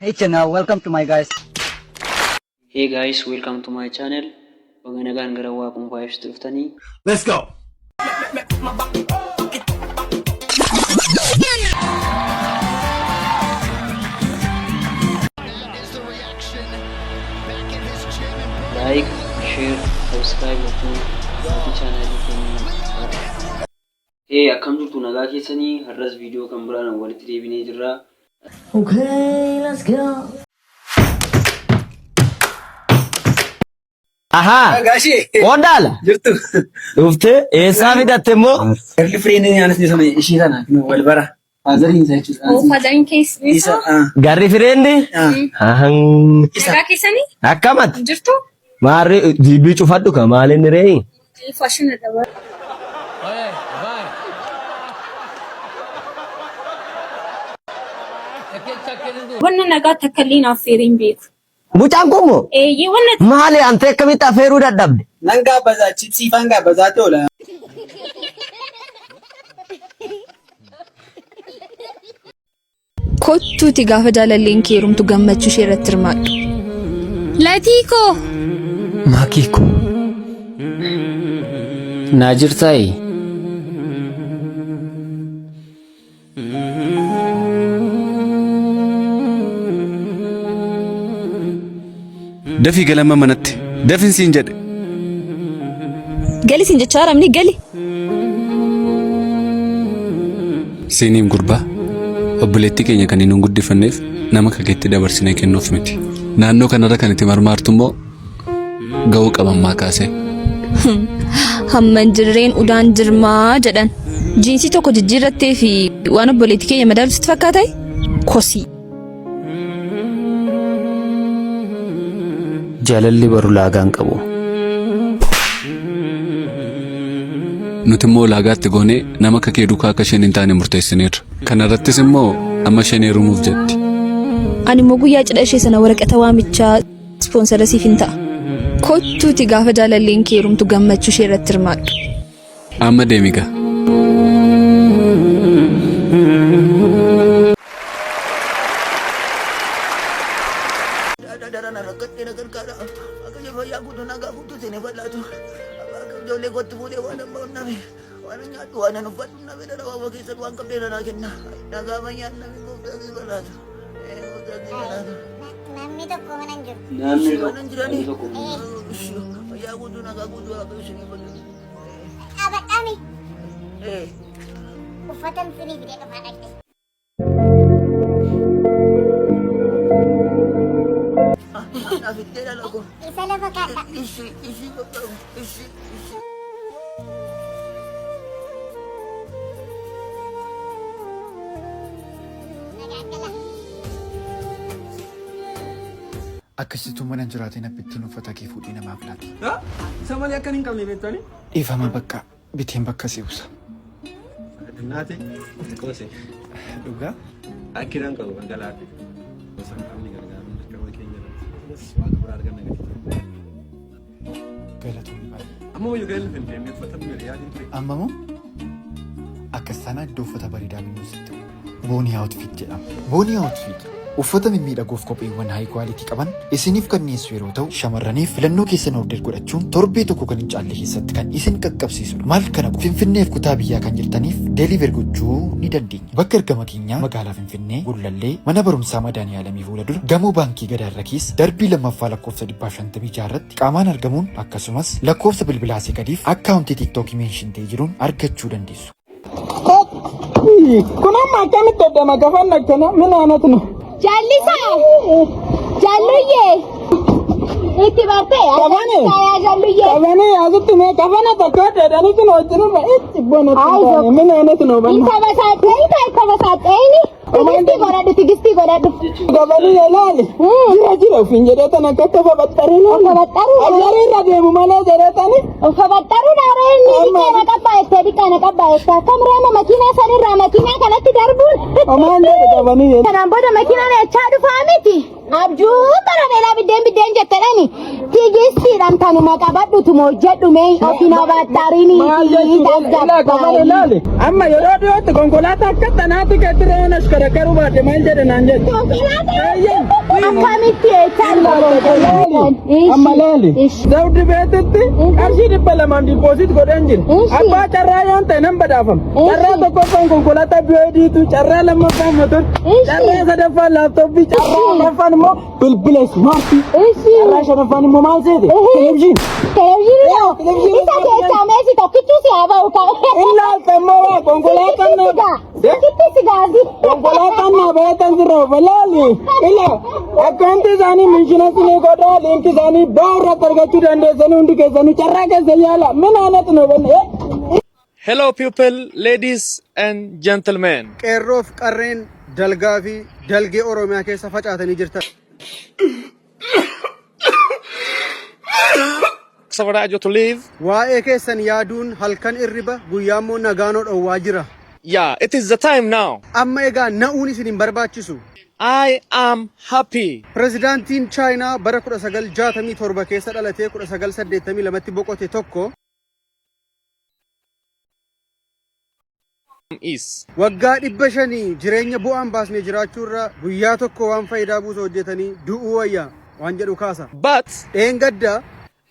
Hey channel, welcome to my guys. Hey guys, welcome to my channel. Baganagan garawa kung 5 tuftani. Let's go. Like, share, subscribe to the channel. Hey, akkam jirtu nagaa keessanii har'as video kan biraan walitti deebinee jirra. Okay, let's go. Aha. Gashi. Ondala. Jirtu. Dufte eessaa fidatte immoo? Erli firiin yaanis ni sama ishii sana wal bara. Faazariin isa jechuudha. Oh, faazariin keessi Isa. Garri fireenni? Ahan. Nagaa keessanii? Akkamatti? Jirtu? Maarri jibii cufadhu ka maaliin reeyi? Faashina dhabaa. Wanna nagaa takkaliin affeeriin beeku. Mucaan kun moo? Eeyyee wanna Maali ante akkamitti affeeruu dadhabde? Nan gaabbaza chipsii faan gaabbaza tola. Kottuuti gaafa jaalalleen kee heerumtu gammachuu ishee irratti hirmaadhu. Latiikoo! Maakiiko. Naa jirtaayi? Dafii galama manatti. Dafin siin jedhe. Gali siin jechaa ramni gali. Siiniin gurbaa. Obboleettii keenya kan inni guddifanneef nama kakeetti dabarsinee kennuuf miti. Naannoo kanarra kan itti marmaartu immoo ga'uu qabammaa kaasee. Hamman jirreen udaan jirmaa jedhan. Jiinsii tokko jijjiirrattee fi waan obboleettii keenya madaalu sitti fakkaataa? Kosii. Jaalalli baru laagaan qabu. Nuti immoo laagaatti goonee nama kakee duukaa akka isheen hin taane murteessineerra. Kanarrattis immoo amma isheen heerumuuf jetti. Ani immoo guyyaa cidha ishee sana waraqata waamichaa ispoonsara siif hin ta'a. Kottuuti gaafa jaalalleen kee heerumtu gammachuu ishee irratti hirmaadhu. Amma deemiga. Namni tokko Abadami. Ufatan sini tidak kepada. Isa na bakata. Isi. Akkasitti mana jiraatiin abittiin uffata kee fuudhii namaaf laati. Samali akka hin qabne beektani? Dhiifama bakka biteen bakka si usa. Naati. Koose. Dhugaa? Akkiran qabu kan galaati. Gosa qabni gargaaruun dirqama keenya irratti. Waan biraa arganna gadi. Galatoonni baay'ee. Amma wayyuu galli finfinnee uffata miidhagaa ture. Amma moo akkas sana iddoo uffata bareedaa binnuu sitti boonii outfit jedhama. Boonii outfit uffata mimmiidhagoof kopheewwan high quality qaban isiniif kenneessu yeroo ta'u shamarraniif filannoo keessan order godhachuun torbee tokko kan hin caalle keessatti kan isin qaqqabsiisudha. Maal kana Finfinneef kutaa biyyaa kan jirtaniif deliver gochuu ni dandeenya. Bakka argama keenyaa magaalaa Finfinnee Gullallee mana barumsaa Madaaniyaalamii fuula dura gamoo baankii Gadaarra keessa darbii lammaffaa lakkoofsa 156 irratti qaamaan argamuun akkasumas lakkoofsa bilbilaa gadiif akkaawuntii TikTok meenshin ta'ee jiruun argachuu dandeessu. Kun amma akkamitti addama gafan akkana mina anatu no. Jallisa. Jalluye. Itti barte. Kabane. Saya jalluye. Kabane asitti me kabana takka dadani kun wajjin ba itti bono tani mina anatu no ban. Inta basate ini. Tigisti godhadhu. Gabani yalaali. Jira finjede tana kakka babattare no. Babattaru. Ajari radeemu malee jedhatani. Babattaru nareeni dikana qabbaayetta. Kamrama makina sanirra makina kanatti darbuun. Amaan jedhe gabani yalaali. Kanaan booda makinaan echaa dhufaa miti. Abjuu tarabeelaa biddeen jedhani. Tigistiidhaan tanuma qabadhutu moo jedhume ofina battarini. Amma yeroo dhiyootti konkolaataa akka tanaatti keetti re'oon ashkara karuu baate maal jedhe naan jedhe. Konkolaataa. Amalali. Zawdi beetetti qarshii dhibba lamaan diipoosit godhan jira. Abbaa carraa yoon ta'e nan badhaafama. Carraa tokkoffaan konkolaataa BYDtu, carraa lammaffaan motor, carraa sadaffaan laaptooppii, carraa arfaffaan immoo bilbila ismaartii. Carraa shanaffaan immoo maal seete? Televezyiinii. Isa keessaa meeshaa tokkichi si haa ba'u qaba. Ilaalta immoo konkolaataan konkolaataan naa beekan sirraa balaali. Akkaanti isaanii mishiinasi ni godhaa liinki isaanii baarratti argachuu dandeessanii hundi keessanii carraa keessa yaala. Minaanatu nu banne. Hello people, ladies and gentlemen. Qeerroof qarreen dalgaa fi dalgee Oromiyaa keessa facaatanii jirtan. Savaraajo to live. Waa'ee keessan yaaduun halkan irriba guyyaa immoo nagaanoo dhowwaa jira. Yeah, it is the time now. Amma egaa na'uun isin hin barbaachisu. I am happy. Pirezidaantiin Chaayinaa bara 1967 keessa dhalatee 1982tti boqote tokko is waggaa 500 jireenya bu'aan baasnee jiraachuurra guyyaa tokko waan faayidaa buusa hojjetanii du'uu wayyaa waan jedhu kaasa. But dheengadda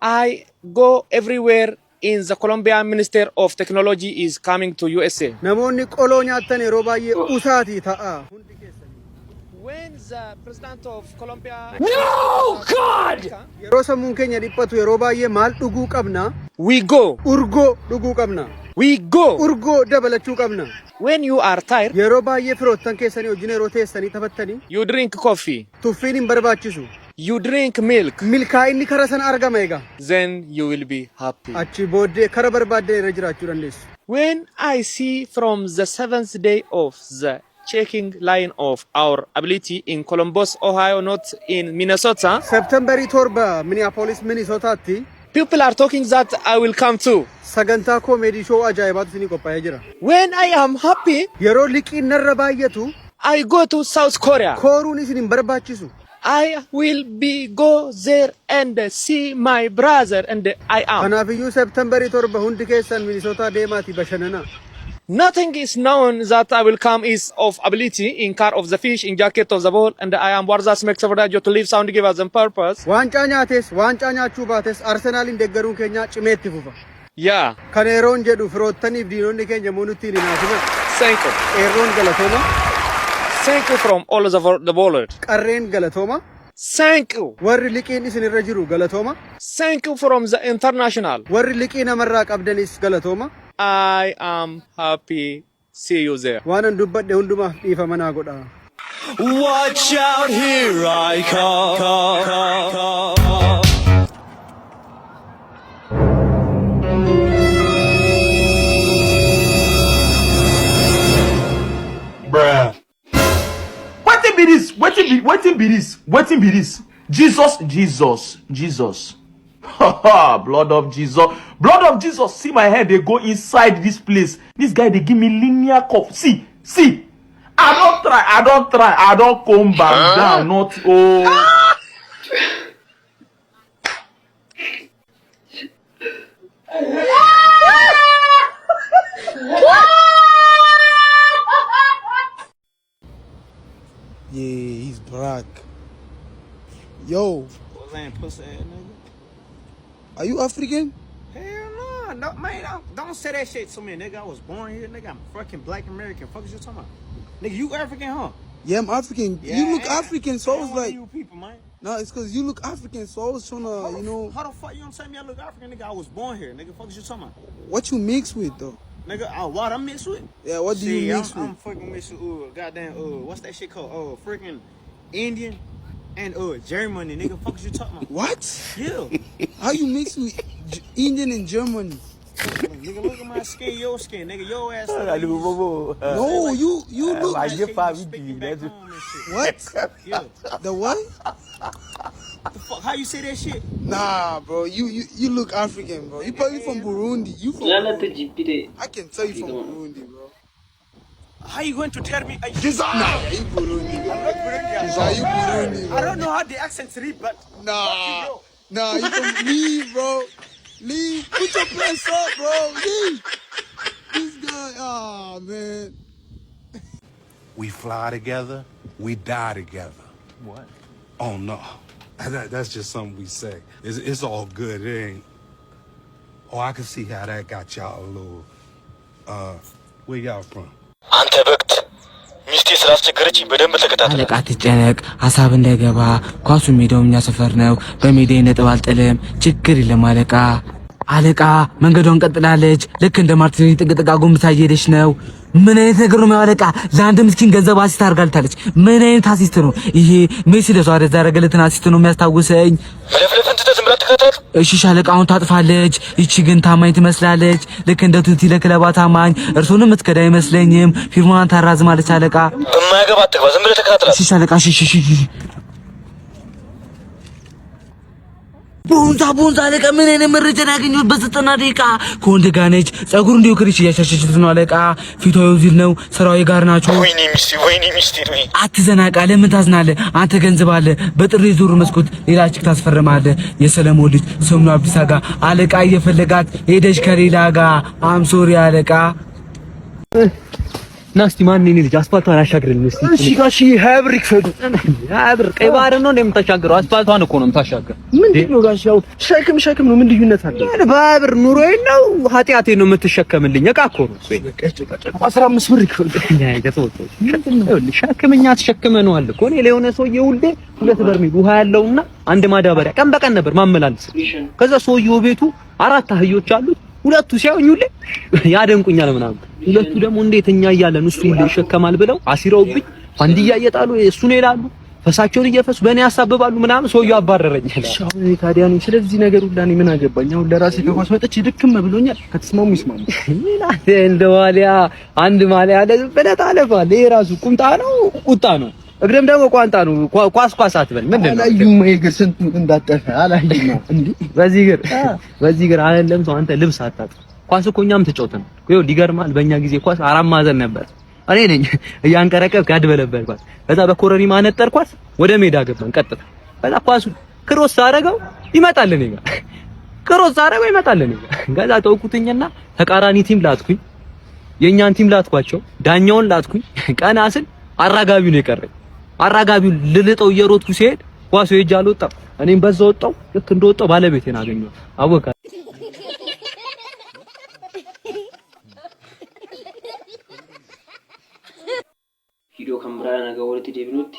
I go everywhere in the Colombian Minister of Technology is coming to USA. Namoonni qoloo nyaattan yeroo baay'ee usaatii ta'a. When the president of Colombia yeroo sammuun keenya dhiphatu yeroo baay'ee maal dhuguu qabna? we go. Urgoo dhuguu qabna. We go. Urgoo dabalachuu qabna. When you are tired, yeroo baay'ee firoottan keessanii wajjin yeroo teessanii taphattanii you drink coffee. tuffiin hin barbaachisu. You drink milk. Milkaa'inni kara sana argama egaa. Then you will be happy. Achi booddee kara barbaaddan irra jiraachuu dandeessu. When I see from the 7th day of the checking line of our ability in Columbus, Ohio, not in Minnesota, September 7 Minneapolis, Minnesotaatti people are talking that I will come too. sagantaa koomedii shoo ajaa'ibaatu isinii qophaa'ee jira. When I am happy, yeroo liqiin narra baay'atu I go to South Korea. kooruun isin hin barbaachisu. I will be go there and see my brother and I am. Kanaafiyyuu September 7 hundi keessan Minnesota deemaati bashannana. Nothing is known that I will come is of ability in car of the fish, in jacket of the ball, and I am Warzas makes Savaraajo to live sound give us a purpose. Waancaa nyaates, waancaa nyaachuu baates Arsenaalin deeggaruun keenya cimeetti fufa. Yeah. Kan yeroon jedhu firoottaniif diinonni keenya muunuttiin hinaafima. Thank you. Qeerroon galatooma. Thank you from all over the world. Qarreen galatooma. Thank you. Warri liqiin isin irra jiru galatooma. Thank you from the international. Warri liqii namarraa qabdanis galatooma. I am happy. See you there. Waan an dubbadhe hundumaaf dhiifama naa godha. Watch out, here I come. Bruh. Wetin be this? Wetin be this? Jesus. Blood of Jesus. See my head, they go inside this place. This guy, they give me linear cup. See. I don't try. I don't come back down. Not Yeah, he's black. Yo. What's that pussy ass nigga? Are you African? Hell no, man, don't say that shit to me, nigga. I was born here, nigga. I'm fucking black American. Fuck is you talking about? Nigga, you African, huh? Yeah, I'm African. Yeah, you look African, so I was like, you people, man. no, it's because you look African, so I was trying to, you know. How the fuck you don't tell me I look African, nigga? I was born here, nigga. Fuck is you talking about? What you mix with, though? Nigga, what I mix with? Yeah, what do you mix with? I'm fucking mix with, goddamn, what's that shit called? Freaking Indian and, Germany, nigga. Fuck is you talking about? What? Yeah. How you mix with Indian and Germany? Nigga, look at my skin, your skin, nigga. Your ass. No, you look. What? Yeah. The what? The fuck? How you say that shit? Nah, bro. You look African, bro. You probably from Burundi. You from? I can tell you from Burundi, bro. How you going to tell me? Nah, you Burundi. I'm not Burundi. You Burundi, bro. I don't know how the accents read, but Nah, you from leave, bro. Leave. Put your pants up, bro. Leave. This guy, man. We fly together, we die together. What? Oh no, That's just something we say. It's all good. It ain't. Oh, I can see how that got y'all a little. Where y'all from? አንተ በቅት ሚስቴ ስላስቸገረችኝ በደንብ ተከታተል። አለቃ ትጨነቅ፣ ሀሳብ እንዳይገባ። ኳሱ ሜዳው እኛ ሰፈር ነው። በሜዳዬ ነጥብ አልጥልም። ችግር የለም አለቃ። አለቃ መንገዷን ቀጥላለች። ልክ እንደ ማርቲኒ ጥቅጥቅ አጎንብሳ እየሄደች ነው። ምን አይነት ነገር ነው አለቃ? ለአንድ ምስኪን ገንዘብ አሲስት አድርጋለች። ምን አይነት አሲስት ነው ይሄ? ሜሲ ለሱዋሬዝ ያደረገለትን አሲስት ነው የሚያስታውሰኝ። መለፍለፍን ትተህ ዝም ብለህ ተከታተል። እሺ ሻለቃ፣ አሁን ታጥፋለች። ይቺ ግን ታማኝ ትመስላለች። ልክ እንደ ቱቲ ለክለባ ታማኝ። እርሱንም የምትከዳ አይመስለኝም። ፊርማዋን ታራዝማለች አለቃ። በማያገባ አትግባ፣ ዝም ብለህ ተከታተል። እሺ ሻለቃ። እሺ ቦንዛ አለቃ፣ ምን አይነት መረጃ ያገኘሁት በ90 ደቂቃ? ከወንድ ጋር ነች። ጸጉር እንዲሁ ክሪች እያሻሸችት ነው አለቃ። ፊቷ ይውዚል ነው። ስራው ጋር ናቸው። ወይኔ ሚስቴ ነው። አትዘናቃ። ለምን ታዝናለህ? አንተ ገንዘብ አለ። በጥሪ ዙር መስኮት ሌላ ችክ ታስፈርማለህ። የሰለሞን ልጅ ሰምኑ አብዲሳ ጋር አለቃ እየፈለጋት ሄደች ከሌላ ጋር። አም ሶሪ አለቃ። ናስቲ ማን ነኝ ልጅ አስፋልቷን አሻግረኝ እስቲ። እሺ ጋሺ ሀብር ይክፈዱ። ሀብር ቀይ ባህር ነው እንደምታሻግረው? አስፋልቷን እኮ ነው የምታሻግረው። ምንድነው ጋሺ? ያው ሸክም ነው። ምን ልዩነት አለ? በሀብር ኑሮዬ ነው ኃጢአቴን ነው የምትሸከምልኝ? እቃ እኮ ነው። 15 ብር ይክፈዱ። ሸክምኛ ተሸክመነዋል እኮ እኔ ለሆነ ሰውዬ ሁሌ 2 በርሜል ውሃ ያለውና አንድ ማዳበሪያ ቀን በቀን ነበር ማመላለስ። ከዛ ሰውዬው ቤቱ 4 አህዮች አሉት። ሁለቱ ሲያዩኝ ሁሌ ያደንቁኛል ምናምን። ሁለቱ ደግሞ እንዴት እኛ እያለን እሱ ሁሌ ይሸከማል ብለው አሲረውብኝ ፋንዲያ እየጣሉ እሱን ይላሉ። ፈሳቸውን እየፈሱ በእኔ ያሳብባሉ ምናምን። ሰውዬው አባረረኛል። ሻው ታዲያ ነው ስለዚህ ነገር ሁላ እኔ ምን አገባኝ? አሁን ለራሴ ከኳስ መጥቼ ድክም ብሎኛል። ከተስማሙ ይስማሙ። ምናት እንደ ማሊያ አንድ ማሊያ አለ ብለህ ታለፋለህ። ይሄ ራሱ ቁምጣ ነው ቁጣ ነው። እግረም ደግሞ ቋንጣ ነው። ኳስ አትበል። ምንድን ነው አላዩም? ይገር ስንቱ እንዳጠፈ አላዩም እንዴ? በዚህ ግር አይደለም ሰው አንተ ልብስ አታጥፍ። ኳስ እኮ እኛም ተጫውተን ይኸው ሊገርማል። በእኛ ጊዜ ኳስ 4 ማዕዘን ነበር። እኔ ነኝ እያንቀረቀብ ያድበለበልኳት። ከዛ በኮረሪማ አነጠርኳት። ወደ ሜዳ ገባን ቀጥታ። ከዛ ኳሱ ክሮስ አደረገው ይመጣል እኔ ጋር። ከዛ ተውኩትኝና ተቃራኒ ቲም ላጥኩኝ። የኛን ቲም ላጥኳቸው። ዳኛውን ላጥኩኝ። ቀና ስል አራጋቢው ነው የቀረኝ። አራጋቢው ልልጠው እየሮጥኩ ሲሄድ ኳሱ ሄጅ አልወጣም። እኔም በዛ ወጣው። ልክ እንደወጣው ባለቤቴን አገኘው። አወቃ ቪዲዮ ከምብራ ነገር ወልቲ ዴቪኑት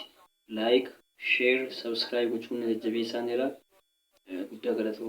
ላይክ ሼር ሰብስክራይብ ወቹን ጀቤሳኔራ ጉዳገለቶ